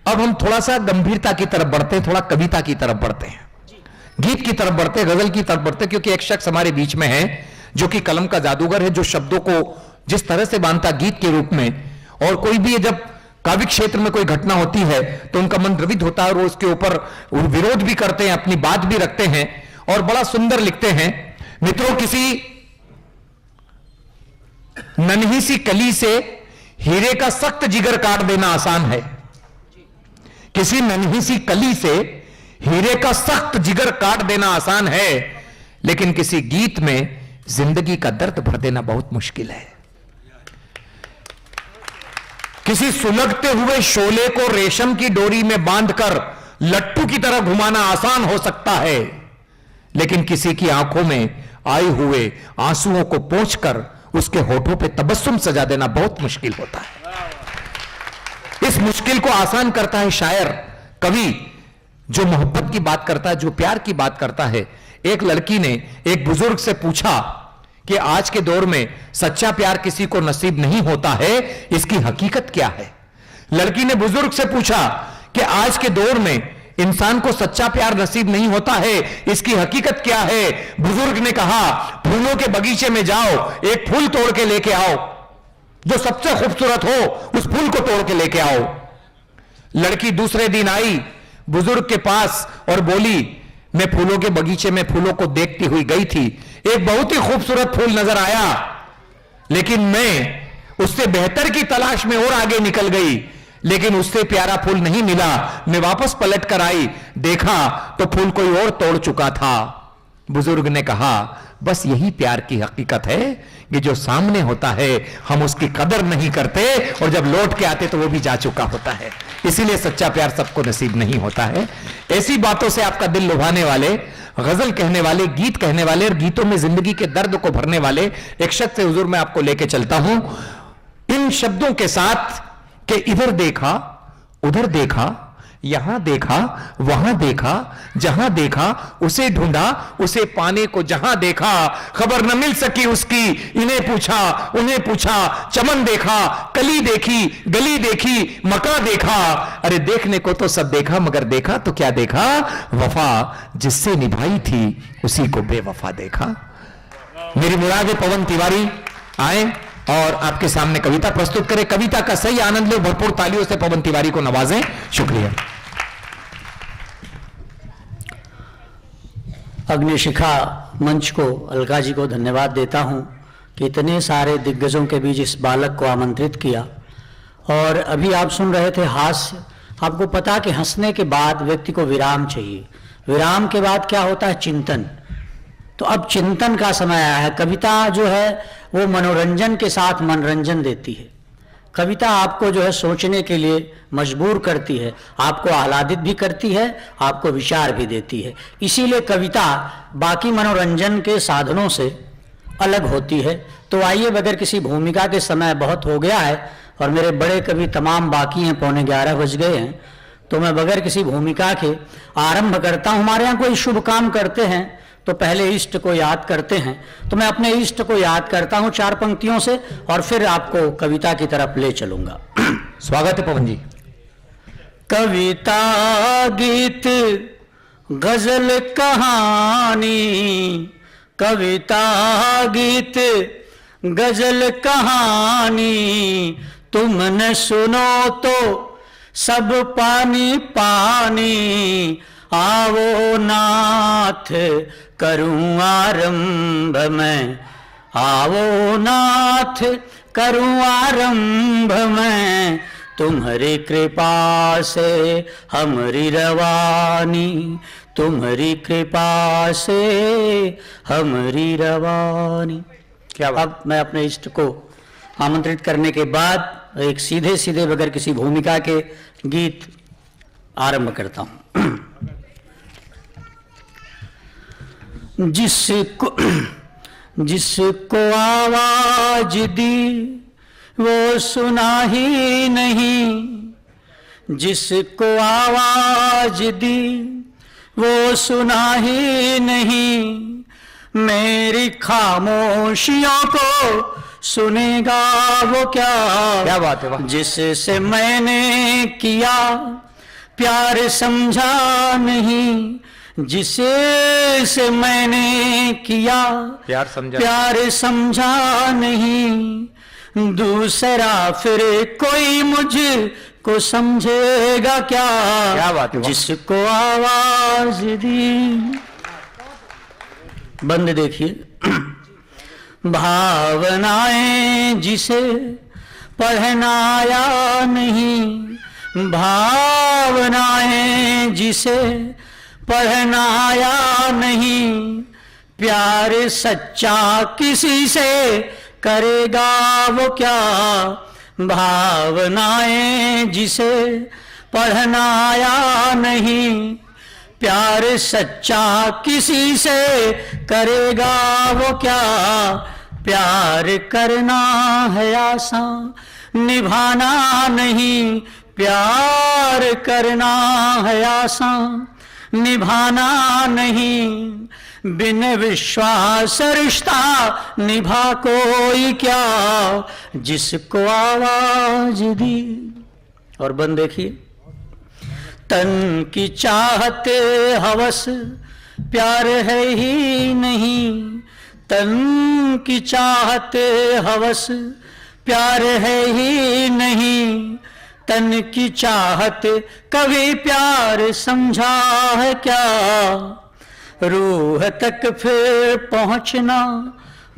अब हम थोड़ा सा गंभीरता की तरफ बढ़ते हैं, थोड़ा कविता की तरफ बढ़ते हैं, गीत की तरफ बढ़ते हैं, गजल की तरफ बढ़ते हैं, क्योंकि एक शख्स हमारे बीच में है जो कि कलम का जादूगर है, जो शब्दों को जिस तरह से बांधता गीत के रूप में, और कोई भी जब काव्य क्षेत्र में कोई घटना होती है तो उनका मन द्रवित होता है और वो उसके ऊपर विरोध भी करते हैं, अपनी बात भी रखते हैं और बड़ा सुंदर लिखते हैं। मित्रों, किसी नन्ही सी कली से हीरे का सख्त जिगर काट देना आसान है, किसी नन्ही सी कली से हीरे का सख्त जिगर काट देना आसान है, लेकिन किसी गीत में जिंदगी का दर्द भर देना बहुत मुश्किल है। किसी सुलगते हुए शोले को रेशम की डोरी में बांधकर लट्टू की तरह घुमाना आसान हो सकता है, लेकिन किसी की आंखों में आए हुए आंसुओं को पोंछकर उसके होठों पे तबस्सुम सजा देना बहुत मुश्किल होता है। इस मुश्किल को आसान करता है शायर, कवि, जो मोहब्बत की बात करता है, जो प्यार की बात करता है। एक लड़की ने एक बुजुर्ग से पूछा कि आज के दौर में सच्चा प्यार किसी को नसीब नहीं होता है, इसकी हकीकत क्या है। लड़की ने बुजुर्ग से पूछा कि आज के दौर में इंसान को सच्चा प्यार नसीब नहीं होता है, इसकी हकीकत क्या है। बुजुर्ग ने कहा, फूलों के बगीचे में जाओ, एक फूल तोड़ के लेके आओ, जो सबसे खूबसूरत हो उस फूल को तोड़ के लेके आओ। लड़की दूसरे दिन आई बुजुर्ग के पास और बोली, मैं फूलों के बगीचे में फूलों को देखती हुई गई थी, एक बहुत ही खूबसूरत फूल नजर आया, लेकिन मैं उससे बेहतर की तलाश में और आगे निकल गई, लेकिन उससे प्यारा फूल नहीं मिला। मैं वापस पलट कर आई, देखा तो फूल कोई और तोड़ चुका था। बुजुर्ग ने कहा, बस यही प्यार की हकीकत है कि जो सामने होता है हम उसकी कदर नहीं करते, और जब लौट के आते तो वो भी जा चुका होता है। इसीलिए सच्चा प्यार सबको नसीब नहीं होता है। ऐसी बातों से आपका दिल लुभाने वाले, गजल कहने वाले, गीत कहने वाले और गीतों में जिंदगी के दर्द को भरने वाले एक शख्स से हुजूर मैं आपको लेके चलता हूं, इन शब्दों के साथ कि इधर देखा, उधर देखा, यहां देखा, वहां देखा, जहां देखा उसे ढूंढा, उसे पाने को जहां देखा, खबर न मिल सकी उसकी, इन्हें पूछा उन्हें पूछा, चमन देखा, कली देखी, गली देखी, मकान देखा। अरे देखने को तो सब देखा, मगर देखा तो क्या देखा, वफा जिससे निभाई थी उसी को बेवफा देखा। मेरी मुराद पवन तिवारी आए और आपके सामने कविता प्रस्तुत करें। कविता का सही आनंद लो, भरपूर तालियों से पवन तिवारी को नवाजें। शुक्रिया। अग्निशिखा मंच को, अलका जी को धन्यवाद देता हूं कि इतने सारे दिग्गजों के बीच इस बालक को आमंत्रित किया। और अभी आप सुन रहे थे हास्य। आपको पता कि हंसने के बाद व्यक्ति को विराम चाहिए, विराम के बाद क्या होता है, चिंतन। तो अब चिंतन का समय आया है। कविता जो है वो मनोरंजन के साथ मनोरंजन देती है। कविता आपको जो है सोचने के लिए मजबूर करती है, आपको आह्लादित भी करती है, आपको विचार भी देती है। इसीलिए कविता बाकी मनोरंजन के साधनों से अलग होती है। तो आइए, बगैर किसी भूमिका के, समय बहुत हो गया है और मेरे बड़े कवि तमाम बाकी हैं, 11:15 बज गए हैं, तो मैं बगैर किसी भूमिका के आरंभ करता हूँ। हमारे यहाँ कोई शुभ काम करते हैं तो पहले इष्ट को याद करते हैं, तो मैं अपने इष्ट को याद करता हूं 4 पंक्तियों से और फिर आपको कविता की तरफ ले चलूंगा। स्वागत है पवन जी। कविता, गीत, गजल, कहानी, कविता, गीत, गजल, कहानी, तुमने सुनो तो सब पानी पानी, आवो नाथ करूं आरंभ में, आवो नाथ करूं आरंभ में, तुम्हारी कृपा से हमारी रवानी, तुम्हारी कृपा से हमारी रवानी। क्या बात? अब मैं अपने इष्ट को आमंत्रित करने के बाद एक सीधे सीधे बगैर किसी भूमिका के गीत आरंभ करता हूं। जिसको आवाज दी वो सुना ही नहीं, जिसको आवाज दी वो सुना ही नहीं, मेरी खामोशियों को सुनेगा वो क्या। क्या बात है, वाह। जिससे मैंने किया प्यार समझा नहीं जिसे से मैंने किया, प्यार समझा नहीं दूसरा, फिर कोई मुझको समझेगा क्या बात है, जिसको आवाज दी। बंद देखिए, भावनाएं जिसे पहनाया नहीं, भावनाएं जिसे पहनाया नहीं, प्यार सच्चा किसी से करेगा वो क्या, भावनाएं जिसे पहनाया नहीं, प्यार सच्चा किसी से करेगा वो क्या, प्यार करना है आसान निभाना नहीं, प्यार करना है आसान निभाना नहीं, बिन विश्वास रिश्ता निभा कोई क्या, जिसको आवाज दी। और बंद देखिए, तन की चाहत हवस प्यार है ही नहीं, तन की चाहत हवस प्यार है ही नहीं, तन की चाहत कभी प्यार समझा है क्या, रूह तक फिर पहुंचना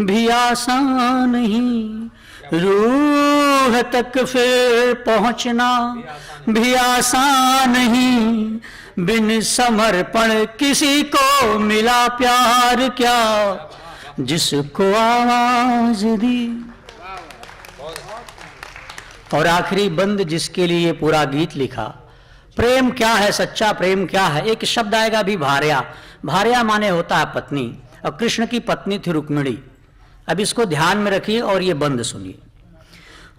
भी आसान नहीं, रूह तक फिर पहुंचना भी आसान नहीं, बिन समर्पण किसी को मिला प्यार क्या, जिसको आवाज दी। और आखिरी बंद जिसके लिए पूरा गीत लिखा, प्रेम क्या है, सच्चा प्रेम क्या है। एक शब्द आएगा भी, भार्या। भार्या माने होता है पत्नी, और कृष्ण की पत्नी थी रुक्मिणी। अब इसको ध्यान में रखिए और ये बंद सुनिए।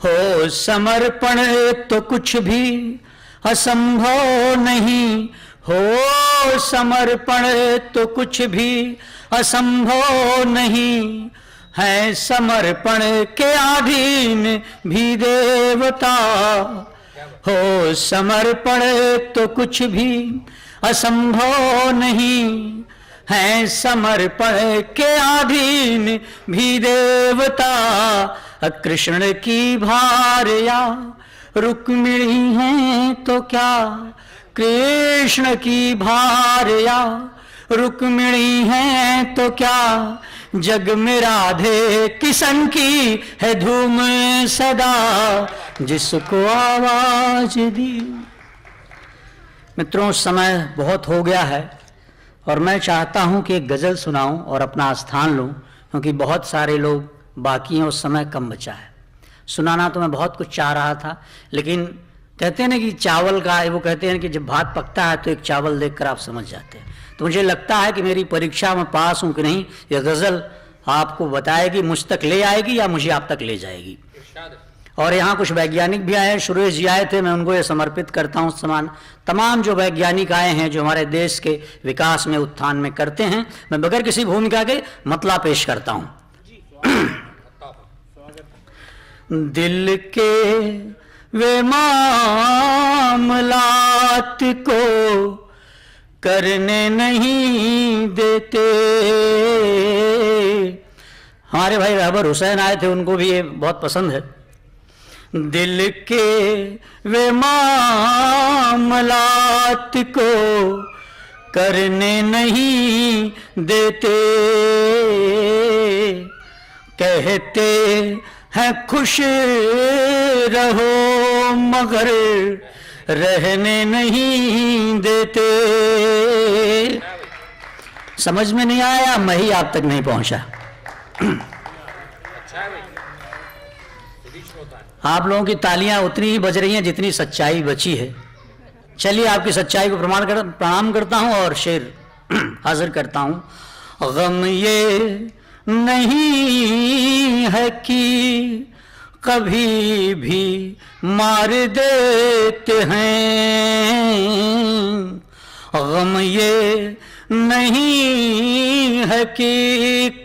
हो समर्पण तो कुछ भी असंभव नहीं, हो समर्पण तो कुछ भी असंभव नहीं, है समर्पण के अधीन भी देवता, हो समर्पण तो कुछ भी असंभव नहीं, है समर्पण के अधीन भी देवता, कृष्ण की भार्या रुक्मिणी है तो क्या, कृष्ण की भार्या रुक्मिणी है तो क्या, जग में राधे किशन की है धूम सदा, जिसको आवाज दी। मित्रों, समय बहुत हो गया है और मैं चाहता हूं कि एक गजल सुनाऊं और अपना स्थान लूं, क्योंकि बहुत सारे लोग बाकी हैं और समय कम बचा है। सुनाना तो मैं बहुत कुछ चाह रहा था, लेकिन कहते हैं ना कि चावल का, वो कहते हैं कि जब भात पकता है तो एक चावल देखकर आप समझ जाते हैं। तो मुझे लगता है कि मेरी परीक्षा में पास हूं कि नहीं, यह गजल आपको बताएगी, मुझ तक ले आएगी या मुझे आप तक ले जाएगी। और यहाँ कुछ वैज्ञानिक भी आए हैं, सुरेश जी आए थे, मैं उनको ये समर्पित करता हूँ समान। तमाम जो वैज्ञानिक आए हैं जो हमारे देश के विकास में, उत्थान में करते हैं, मैं बगैर किसी भूमिका के मतला पेश करता हूँ। दिल के वे मामलात को करने नहीं देते। हमारे भाई रहबर हुसैन आए थे, उनको भी ये बहुत पसंद है। दिल के वे मामलात को करने नहीं देते, कहते हैं खुश रहो मगर रहने नहीं देते। समझ में नहीं आया, मैं ही आप तक नहीं पहुंचा। आप लोगों की तालियां उतनी ही बज रही हैं जितनी सच्चाई बची है। चलिए, आपकी सच्चाई को प्रणाम करता हूं और शेर हाजिर करता हूं। गम ये नहीं है कि कभी भी मार देते हैं, गम ये नहीं है कि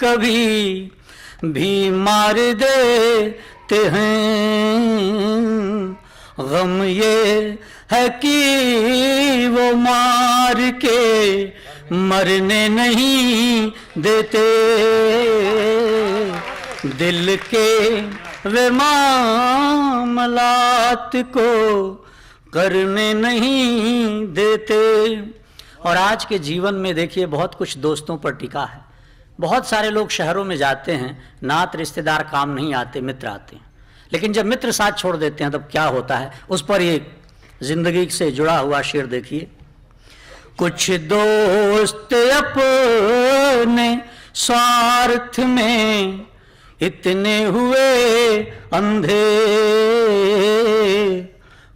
कभी भी मार देते हैं, गम ये है कि मार के मरने नहीं देते, दिल के वे मामलात को करने नहीं देते। और आज के जीवन में देखिए बहुत कुछ दोस्तों पर टिका है। बहुत सारे लोग शहरों में जाते हैं, नात रिश्तेदार काम नहीं आते, मित्र आते हैं, लेकिन जब मित्र साथ छोड़ देते हैं तब क्या होता है, उस पर ये जिंदगी से जुड़ा हुआ शेर देखिए। कुछ दोस्त अपने स्वार्थ में इतने हुए अंधे,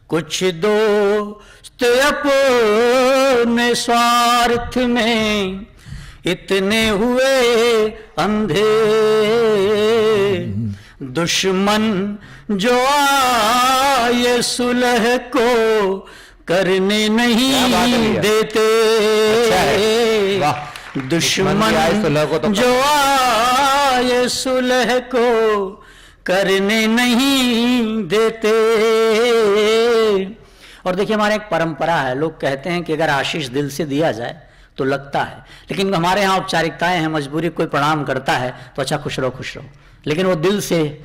कुछ दोस्त अपने स्वार्थ में इतने हुए अंधे, दुश्मन जो आए सुलह को करने नहीं देते, दुश्मन जो आए सुलह को करने नहीं देते। और देखिए हमारे एक परंपरा है, लोग कहते हैं कि अगर आशीष दिल से दिया जाए तो लगता है, लेकिन हमारे यहाँ औपचारिकताएं हैं, मजबूरी कोई प्रणाम करता है तो अच्छा खुश रहो खुश रहो, लेकिन वो दिल से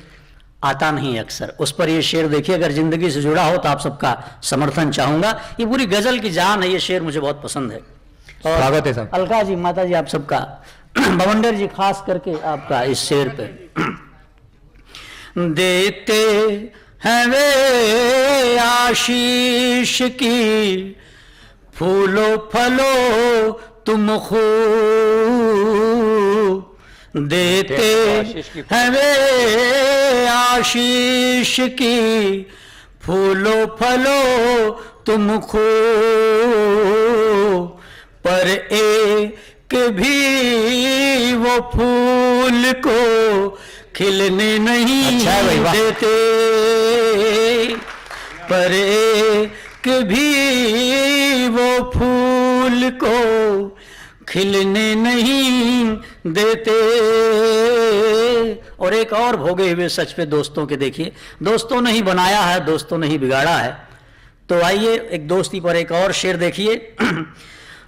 आता नहीं अक्सर। उस पर ये शेर देखिए, अगर जिंदगी से जुड़ा हो तो आप सबका समर्थन चाहूंगा। ये पूरी गजल की जान है, ये शेर मुझे बहुत पसंद है। और स्वागत है साहब। अलका जी, माता जी, आप सबका, भवंडर जी खास करके आपका इस शेर पे। देते हैं वे आशीष की फूलो फलो तुम खूब, देते हैं वे आशीष की फूलो फलो तुम खूब, पर एक भी वो फूल को खिलने नहीं देते, पर एक भी वो फूल को खिलने नहीं देते। और एक और भोगे हुए सच पे दोस्तों के देखिए, दोस्तों ने ही बनाया है, दोस्तों ने ही बिगाड़ा है। तो आइए एक दोस्ती पर एक और शेर देखिए।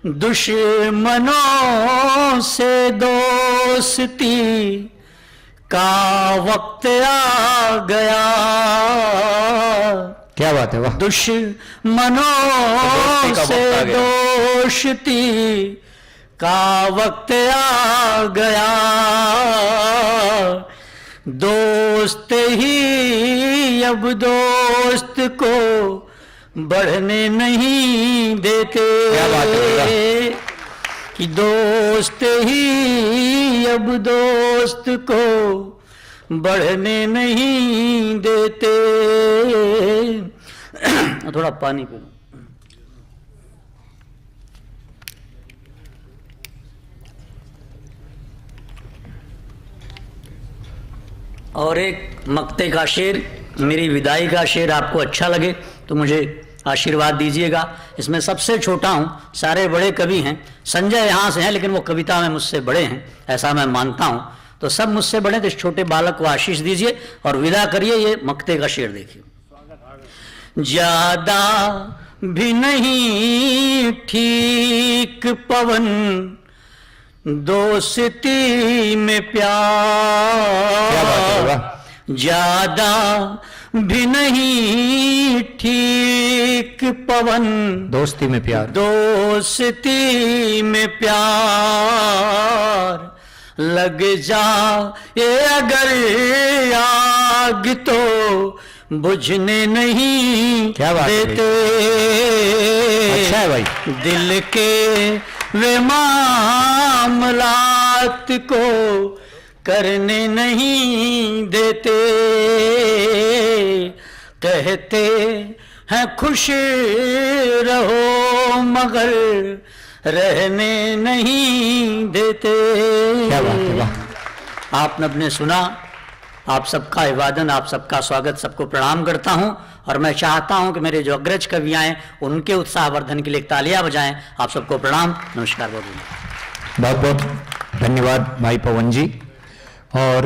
दुश्मनों से दोस्ती का वक्त आ गया, क्या बात है, वाह। दुश्मनों से दोस्ती का वक्त आ गया, दोस्त ही अब दोस्त को बढ़ने नहीं देते, कि दोस्त ही अब दोस्त को बढ़ने नहीं देते। थोड़ा पानी पी लो। और एक मक्ते का शेर, मेरी विदाई का शेर आपको अच्छा लगे तो मुझे आशीर्वाद दीजिएगा। इसमें सबसे छोटा हूँ, सारे बड़े कवि हैं, संजय यहाँ से हैं लेकिन वो कविता में मुझसे बड़े हैं, ऐसा मैं मानता हूँ। तो सब मुझसे बड़े, तो इस छोटे बालक को आशीष दीजिए और विदा करिए। ये मक्ते का शेर देखिए। ज्यादा भी नहीं ठीक पवन दोस्ती में प्यार, ज्यादा भी नहीं ठीक पवन दोस्ती में प्यार, दोस्ती में प्यार, लग जा ये अगर आग तो बुझने नहीं देते, अच्छा है भाई। दिल के वे मामलात को करने नहीं देते, कहते हैं खुश रहो मगर रहने नहीं देते। क्या बात है, वाह। आपने अपने सुना, आप सबका अभिवादन, आप सबका स्वागत, सबको प्रणाम करता हूं। और मैं चाहता हूं कि मेरे जो अग्रज कवि आए उनके उत्साहवर्धन के लिए तालियां बजाएं। आप सबको प्रणाम, नमस्कार, बहुत बहुत धन्यवाद भाई पवन जी। और